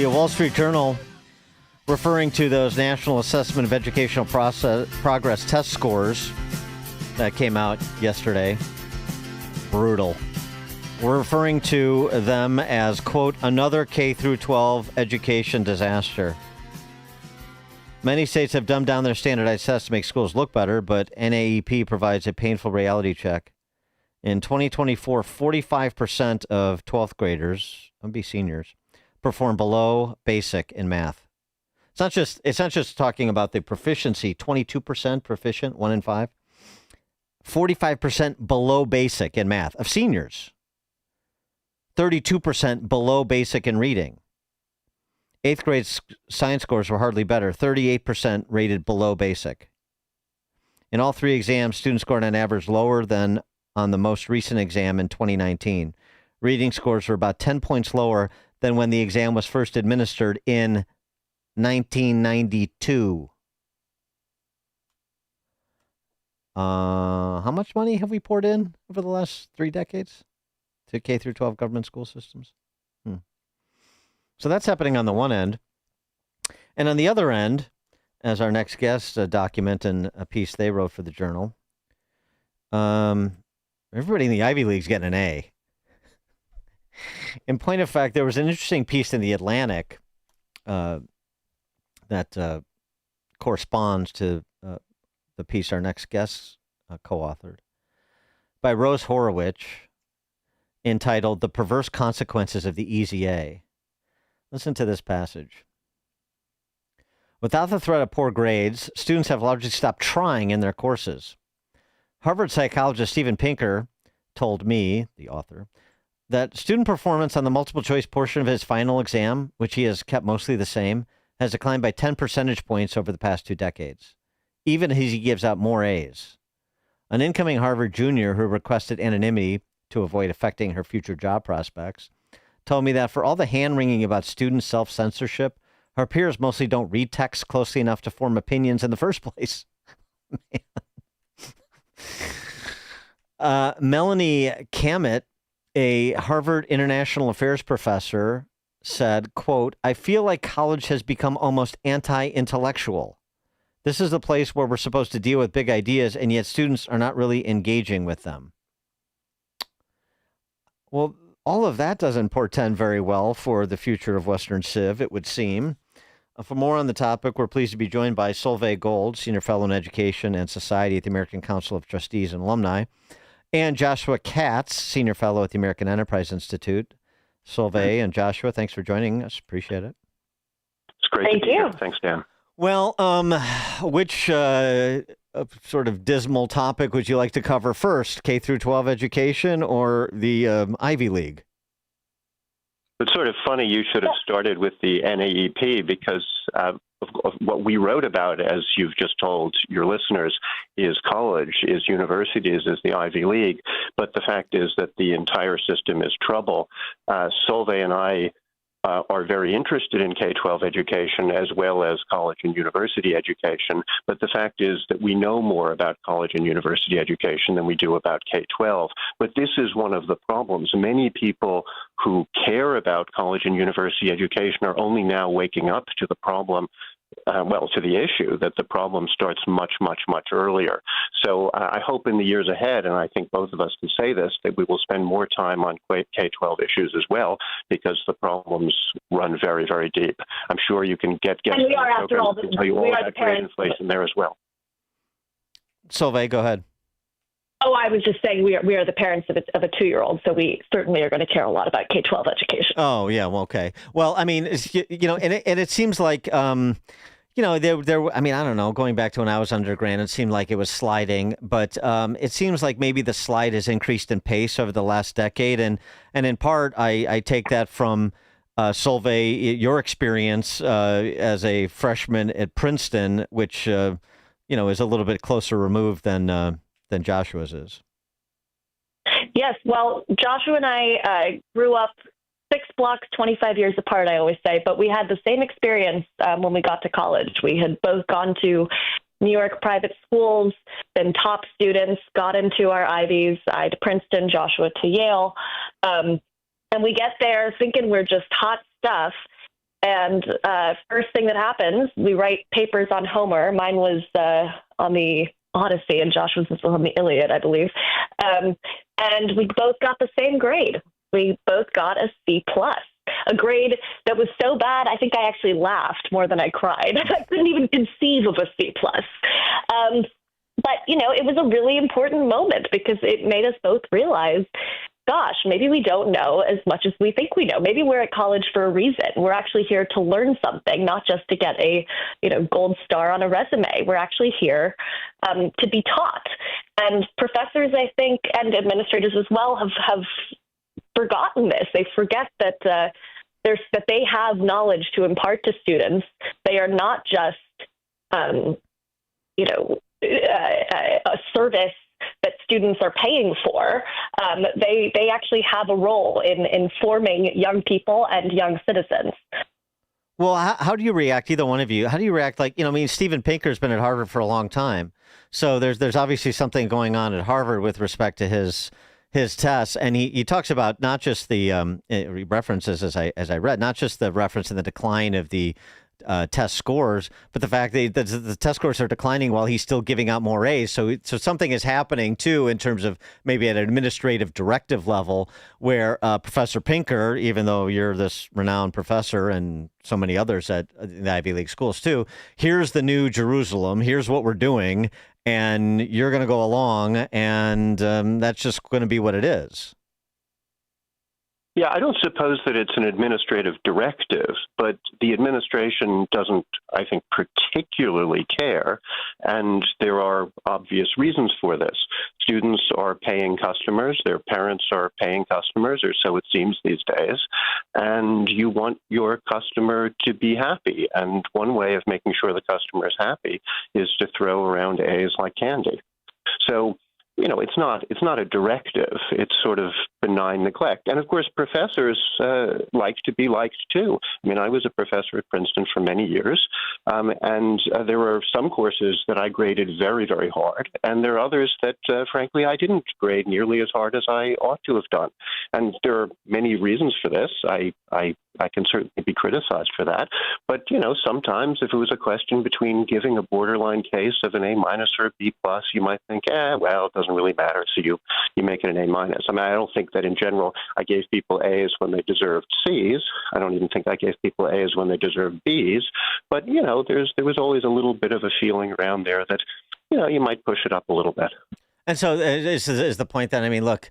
The Wall Street Journal, referring to those National Assessment of Educational Progress test scores that came out yesterday. Brutal. We're referring to them as, quote, another K through 12 education disaster. Many states have dumbed down their standardized tests to make schools look better, but NAEP provides a painful reality check. In 2024, 45% of 12th graders, that'd be seniors, perform below basic in math. It's not just talking about the proficiency, 22% proficient, 1 in 5. 45% below basic in math of seniors. 32% below basic in reading. 8th grade science scores were hardly better, 38% rated below basic. In all three exams, students scored on average lower than on the most recent exam in 2019. Reading scores were about 10 points lower than when the exam was first administered in 1992. How much money have we poured in over the last 3 decades to K through 12 government school systems? So that's happening on the one end. And on the other end, as our next guest document in a piece they wrote for the Journal, everybody in the Ivy League's getting an A. In point of fact, there was an interesting piece in the Atlantic that corresponds to the piece our next guest co-authored by Rose Horowitz, entitled The Perverse Consequences of the Easy A. Listen to this passage. Without the threat of poor grades, students have largely stopped trying in their courses. Harvard psychologist Steven Pinker told me, the author, that student performance on the multiple choice portion of his final exam, which he has kept mostly the same, has declined by 10 percentage points over the past 2 decades, even as he gives out more A's. An incoming Harvard junior who requested anonymity to avoid affecting her future job prospects told me that for all the hand-wringing about student self-censorship, her peers mostly don't read texts closely enough to form opinions in the first place. Melanie Kamet, a Harvard International Affairs professor, said, quote, I feel like college has become almost anti-intellectual. This is the place where we're supposed to deal with big ideas, and yet students are not really engaging with them. Well, all of that doesn't portend very well for the future of Western Civ, it would seem. For more on the topic, we're pleased to be joined by Solveig Gold, Senior Fellow in Education and Society at the American Council of Trustees and Alumni, and Joshua Katz, Senior Fellow at the American Enterprise Institute. Solveig and Joshua, thanks for joining us. Appreciate it. It's great to be here. Thanks, Dan. Well, which sort of dismal topic would you like to cover first, K through 12 education or the Ivy League? It's sort of funny you should have started with the NAEP because of what we wrote about, as you've just told your listeners, is college, is universities, is the Ivy League. But the fact is that the entire system is trouble. Solveig and I are very interested in K-12 education as well as college and university education. But the fact is that we know more about college and university education than we do about K-12. But this is one of the problems. Many people who care about college and university education are only now waking up to the problem, to the issue that the problem starts much, much, much earlier. So I hope in the years ahead, and I think both of us can say this, that we will spend more time on K-12 issues as well, because the problems run very, very deep. I'm sure you can get and we are, after all, tell you all about grade inflation there as well. Solveig, go ahead. Oh, I was just saying we are the parents of a 2-year-old, so we certainly are going to care a lot about K-12 education. Oh, yeah, well, okay. Well, I mean, and it seems like, there. I mean, I don't know. Going back to when I was undergrad, it seemed like it was sliding, but it seems like maybe the slide has increased in pace over the last decade, and in part, I take that from Solveig, your experience as a freshman at Princeton, which is a little bit closer removed than Joshua's is. Yes, well, Joshua and I grew up 6 blocks, 25 years apart, I always say, but we had the same experience when we got to college. We had both gone to New York private schools, been top students, got into our Ivies, I to Princeton, Joshua to Yale, and we get there thinking we're just hot stuff, And first thing that happens, we write papers on Homer. Mine was on the Odyssey, and Josh was on the Iliad, I believe. And we both got the same grade. We both got a C+, a grade that was so bad, I think I actually laughed more than I cried. I couldn't even conceive of a C+. But, it was a really important moment because it made us both realize, gosh, maybe we don't know as much as we think we know. Maybe we're at college for a reason. We're actually here to learn something, not just to get a, gold star on a resume. We're actually here to be taught. And professors, I think, and administrators as well have forgotten this. They forget that that they have knowledge to impart to students. They are not just, a service that students are paying for. They actually have a role in forming young people and young citizens. Well, how do you react, either one of you? How do you react? Steven Pinker's been at Harvard for a long time. So there's obviously something going on at Harvard with respect to his tests. And he talks about not just the references, as I read, not just the reference in the decline of the test scores, but the fact that the test scores are declining while he's still giving out more A's. So something is happening too in terms of maybe at an administrative directive level where Professor Pinker, even though you're this renowned professor and so many others at the Ivy League schools too, here's the new Jerusalem, here's what we're doing, and you're going to go along, and that's just going to be what it is. Yeah, I don't suppose that it's an administrative directive, but the administration doesn't, I think, particularly care, and there are obvious reasons for this. Students are paying customers, their parents are paying customers, or so it seems these days, and you want your customer to be happy, and one way of making sure the customer is happy is to throw around A's like candy. So, it's not a directive. It's sort of benign neglect. And of course, professors like to be liked too. I was a professor at Princeton for many years, and there were some courses that I graded very, very hard, and there are others that, frankly, I didn't grade nearly as hard as I ought to have done. And there are many reasons for this. I can certainly be criticized for that. But, sometimes if it was a question between giving a borderline case of an A- or a B+, you might think, well, it doesn't really matter, so you make it an A-. I don't think that in general I gave people A's when they deserved C's. I don't even think I gave people A's when they deserved B's. But, there was always a little bit of a feeling around there that, you might push it up a little bit. And so is the point that, look,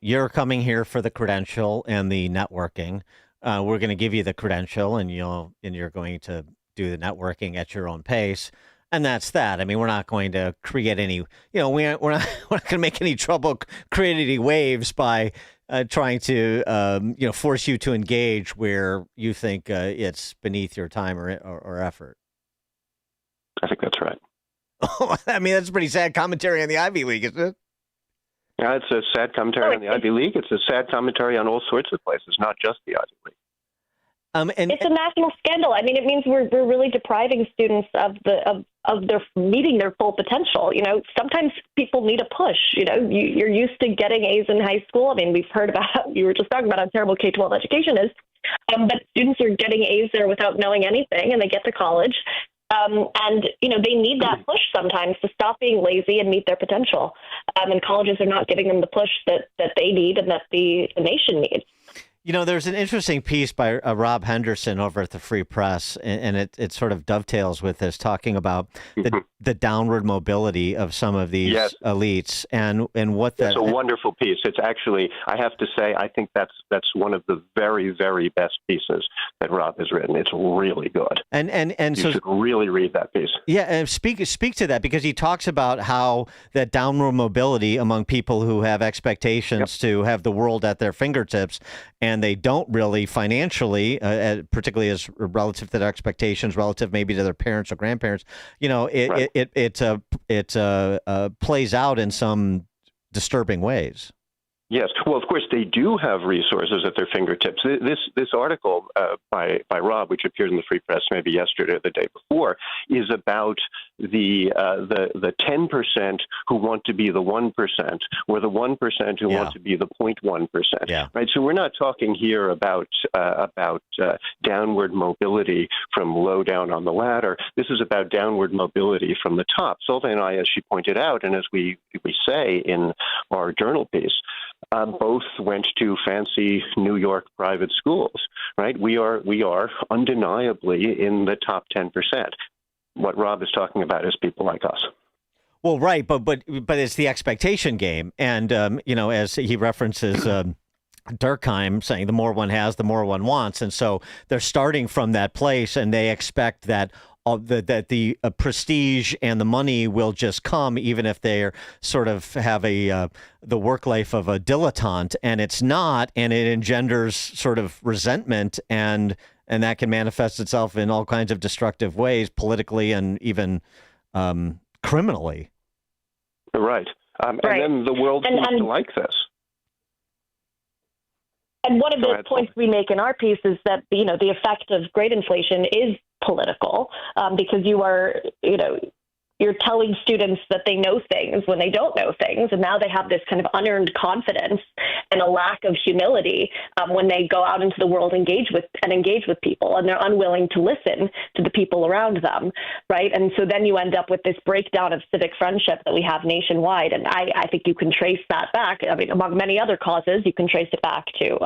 you're coming here for the credential and the networking. We're going to give you the credential, and you're going to do the networking at your own pace. And that's that. We're not going to create any, we're not going to make any trouble creating any waves by trying to, force you to engage where you think it's beneath your time or effort. I think that's right. That's a pretty sad commentary on the Ivy League, isn't it? Yeah, it's a sad commentary on the Ivy League. It's a sad commentary on all sorts of places, not just the Ivy League. It's a national scandal. It means we're really depriving students of their meeting their full potential. Sometimes people need a push. You're used to getting A's in high school. We've heard about, you were just talking about how terrible K-12 education is, but students are getting A's there without knowing anything, and they get to college. And they need that push sometimes to stop being lazy and meet their potential. And colleges are not giving them the push that they need and that the nation needs. There's an interesting piece by Rob Henderson over at the Free Press, and it sort of dovetails with this, talking about the downward mobility of some of these elites and what that. It's a wonderful piece. It's actually, I have to say, I think that's one of the very, very best pieces that Rob has written. It's really good. And you should really read that piece. Yeah, and speak to that, because he talks about how that downward mobility among people who have expectations to have the world at their fingertips, and they don't really financially, particularly as relative to their expectations, relative maybe to their parents or grandparents, it plays out in some disturbing ways. Yes. Well, of course, they do have resources at their fingertips. This article by Rob, which appeared in the Free Press maybe yesterday or the day before, is about the 10% who want to be the 1%, or the 1% who want to be the 0.1%. Yeah. Right. So we're not talking here about downward mobility from low down on the ladder. This is about downward mobility from the top. Solveig and I, as she pointed out, and as we say in our journal piece, both went to fancy New York private schools. Right. We are undeniably in the top 10%. What Rob is talking about is people like us. Well, right, but it's the expectation game, and as he references Durkheim saying, the more one has, the more one wants, and so they're starting from that place, and they expect that the prestige and the money will just come, even if they sort of have the work life of a dilettante, and it's not, and it engenders sort of resentment, and that can manifest itself in all kinds of destructive ways, politically and even criminally. Right. And then the world seems to like this. And one of the points we make in our piece is that, the effect of great inflation is political, because you're telling students that they know things when they don't know things. And now they have this kind of unearned confidence and a lack of humility when they go out into the world, engage with people, and they're unwilling to listen to the people around them. Right. And so then you end up with this breakdown of civic friendship that we have nationwide. And I think you can trace that back. I mean, among many other causes, you can trace it back to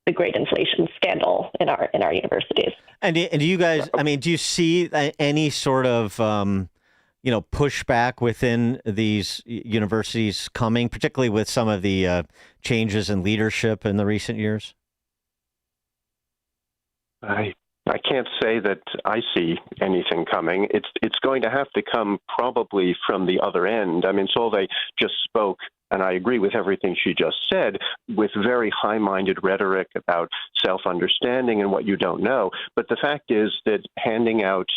the great inflation scandal in our universities. And do you guys, do you see any sort of pushback within these universities coming, particularly with some of the changes in leadership in the recent years? I can't say that I see anything coming. It's going to have to come probably from the other end. I mean, Solveig just spoke, and I agree with everything she just said, with very high-minded rhetoric about self-understanding and what you don't know. But the fact is that handing out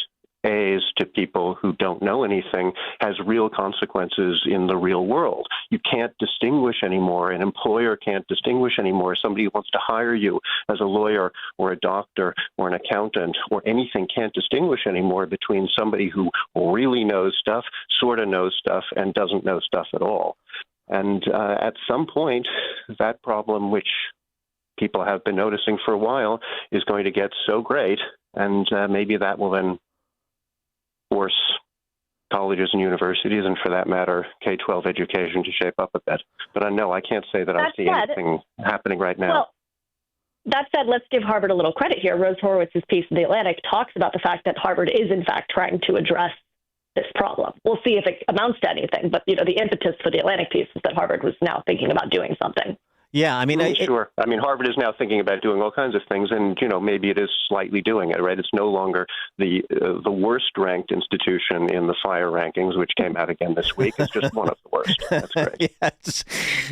A's to people who don't know anything has real consequences in the real world. You can't distinguish anymore. An employer can't distinguish anymore. Somebody who wants to hire you as a lawyer or a doctor or an accountant or anything can't distinguish anymore between somebody who really knows stuff, sort of knows stuff, and doesn't know stuff at all. And at some point, that problem, which people have been noticing for a while, is going to get so great, and maybe that will then force colleges and universities, and for that matter, K-12 education, to shape up a bit. But no, I can't say that I see anything happening right now. Well, that said, let's give Harvard a little credit here. Rose Horowitz's piece in The Atlantic talks about the fact that Harvard is, in fact, trying to address this problem. We'll see if it amounts to anything, but the impetus for The Atlantic piece is that Harvard was now thinking about doing something. Yeah, I mean, sure. I mean, Harvard is now thinking about doing all kinds of things, and maybe it is slightly doing it. Right? It's no longer the worst-ranked institution in the FIRE rankings, which came out again this week. It's just one of the worst. That's great.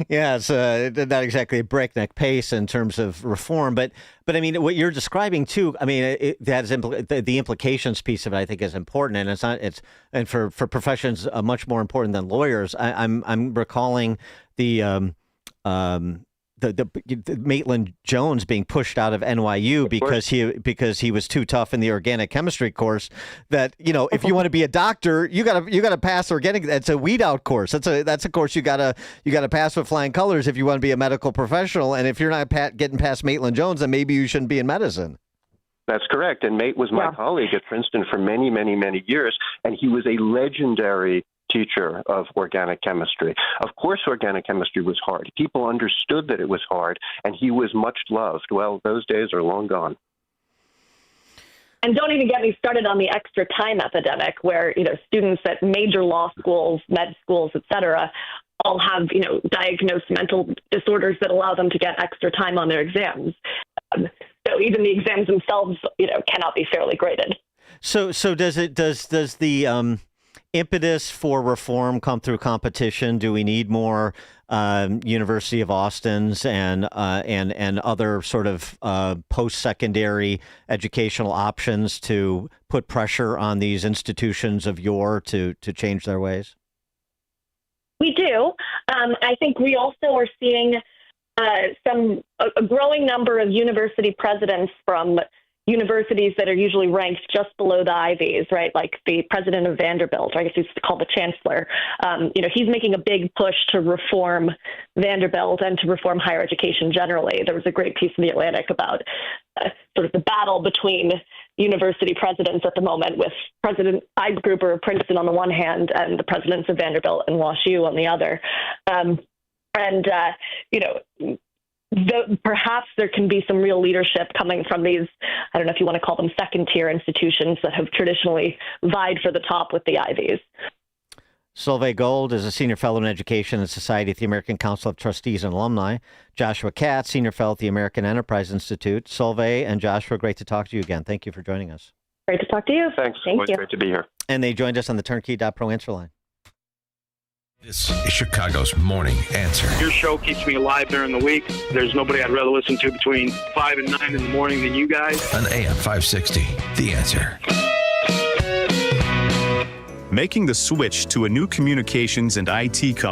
It's not exactly a breakneck pace in terms of reform, but I mean, what you're describing too. I mean, the implications piece of it, I think, is important, and it's not. And for professions much more important than lawyers. I'm recalling the Maitland Jones being pushed out of NYU because he was too tough in the organic chemistry course. That if you want to be a doctor, you gotta pass organic. It's a weed out course. That's a course you gotta pass with flying colors if you want to be a medical professional. And if you're not getting past Maitland Jones, then maybe you shouldn't be in medicine. That's correct. And Mate was my colleague at Princeton for many, many, many years, and he was a legendary teacher of organic chemistry. Of course, organic chemistry was hard. People understood that it was hard, and he was much loved. Well, those days are long gone. And don't even get me started on the extra time epidemic, where students at major law schools, med schools, et cetera, all have diagnosed mental disorders that allow them to get extra time on their exams. So even the exams themselves, cannot be fairly graded. So does the impetus for reform come through competition? Do we need more University of Austins and other sort of post-secondary educational options to put pressure on these institutions of yore to change their ways? We do. I think we also are seeing a growing number of university presidents from universities that are usually ranked just below the Ivies, right? Like the president of Vanderbilt, or I guess he's called the chancellor. He's making a big push to reform Vanderbilt and to reform higher education generally. There was a great piece in The Atlantic about sort of the battle between university presidents at the moment, with President Ide Gruber of Princeton on the one hand and the presidents of Vanderbilt and WashU on the other. Perhaps there can be some real leadership coming from these, I don't know if you want to call them second-tier institutions that have traditionally vied for the top with the Ivies. Solveig Gold is a senior fellow in education and society at the American Council of Trustees and Alumni. Joshua Katz, senior fellow at the American Enterprise Institute. Solveig and Joshua, great to talk to you again. Thank you for joining us. Great to talk to you. Thanks. Thank you. Great to be here. And they joined us on the Turnkey.pro answer line. This is Chicago's Morning Answer. Your show keeps me alive during the week. There's nobody I'd rather listen to between 5 and 9 in the morning than you guys. On AM 560, The Answer. Making the switch to a new communications and IT company